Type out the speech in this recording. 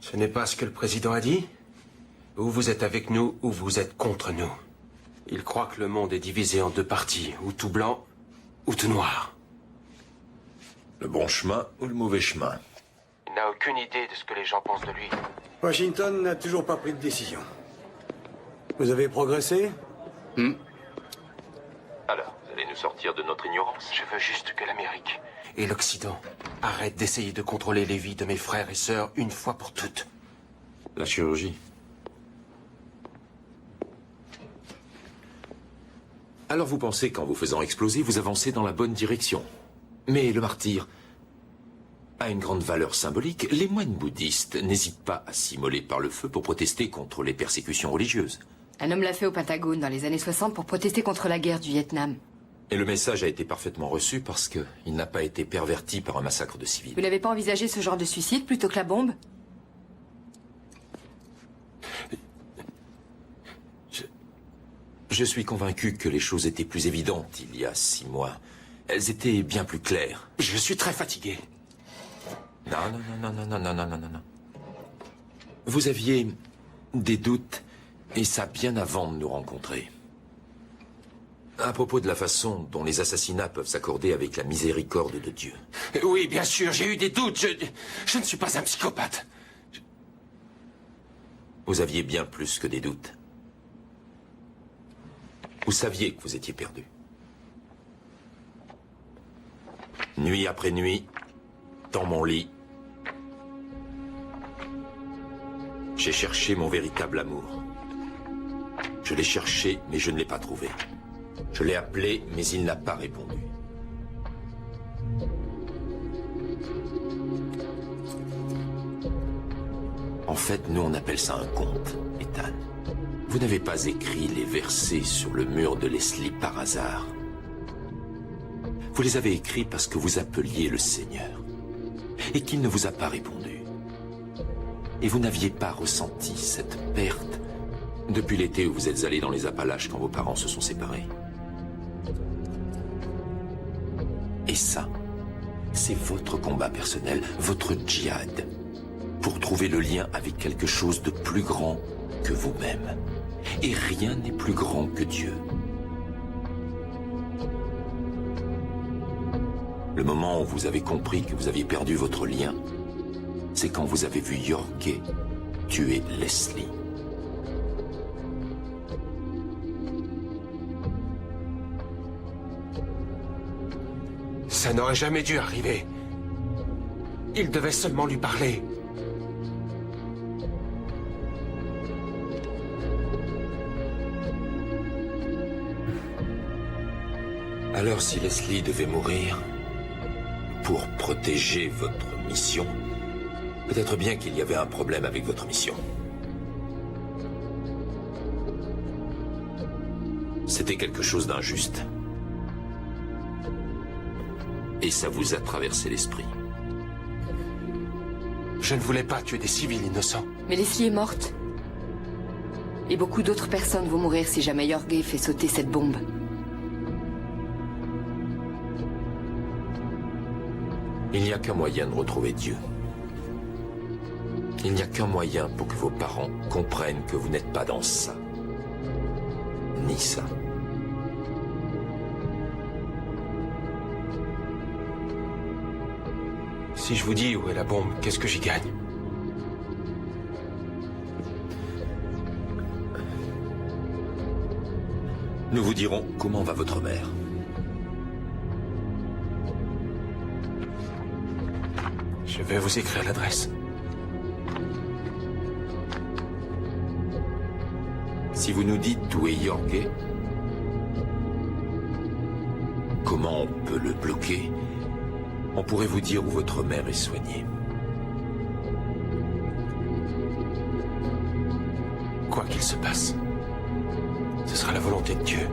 Ce n'est pas ce que le président a dit? Ou vous êtes avec nous, ou vous êtes contre nous. Il croit que le monde est divisé en deux parties, ou tout blanc, ou tout noir. Le bon chemin ou le mauvais chemin? Il n'a aucune idée de ce que les gens pensent de lui. Washington n'a toujours pas pris de décision. Vous avez progressé? Alors, vous allez nous sortir de notre ignorance? Je veux juste que l'Amérique et l'Occident arrêtent d'essayer de contrôler les vies de mes frères et sœurs une fois pour toutes. La chirurgie. Alors vous pensez qu'en vous faisant exploser, vous avancez dans la bonne direction. Mais le martyr a une grande valeur symbolique. Les moines bouddhistes n'hésitent pas à s'immoler par le feu pour protester contre les persécutions religieuses. Un homme l'a fait au Pentagone dans les années 60 pour protester contre la guerre du Vietnam. Et le message a été parfaitement reçu parce qu'il n'a pas été perverti par un massacre de civils. Vous n'avez pas envisagé ce genre de suicide plutôt que la bombe? Je suis convaincu que les choses étaient plus évidentes il y a 6 mois. Elles étaient bien plus claires. Je suis très fatigué. Non. Vous aviez des doutes, et ça bien avant de nous rencontrer. À propos de la façon dont les assassinats peuvent s'accorder avec la miséricorde de Dieu. Oui, bien sûr, j'ai eu des doutes. Je ne suis pas un psychopathe. Vous aviez bien plus que des doutes. Vous saviez que vous étiez perdu. Nuit après nuit, dans mon lit, j'ai cherché mon véritable amour. Je l'ai cherché, mais je ne l'ai pas trouvé. Je l'ai appelé, mais il n'a pas répondu. En fait, nous, on appelle ça un conte, Ethan. Vous n'avez pas écrit les versets sur le mur de Leslie par hasard. Vous les avez écrits parce que vous appeliez le Seigneur et qu'il ne vous a pas répondu. Et vous n'aviez pas ressenti cette perte depuis l'été où vous êtes allé dans les Appalaches quand vos parents se sont séparés. Et ça, c'est votre combat personnel, votre djihad, pour trouver le lien avec quelque chose de plus grand que vous-même. Et rien n'est plus grand que Dieu. Le moment où vous avez compris que vous aviez perdu votre lien, c'est quand vous avez vu Yorké tuer Leslie. Ça n'aurait jamais dû arriver. Il devait seulement lui parler. Alors si Leslie devait mourir pour protéger votre mission, peut-être bien qu'il y avait un problème avec votre mission. C'était quelque chose d'injuste. Et ça vous a traversé l'esprit. Je ne voulais pas tuer des civils innocents. Mais Leslie est morte. Et beaucoup d'autres personnes vont mourir si jamais Yorké fait sauter cette bombe. Il n'y a qu'un moyen de retrouver Dieu. Il n'y a qu'un moyen pour que vos parents comprennent que vous n'êtes pas dans ça. Ni ça. Si je vous dis où est la bombe, qu'est-ce que j'y gagne? Nous vous dirons comment va votre mère. Je vais vous écrire l'adresse. Si vous nous dites où est Yorké, comment on peut le bloquer, on pourrait vous dire où votre mère est soignée. Quoi qu'il se passe, ce sera la volonté de Dieu.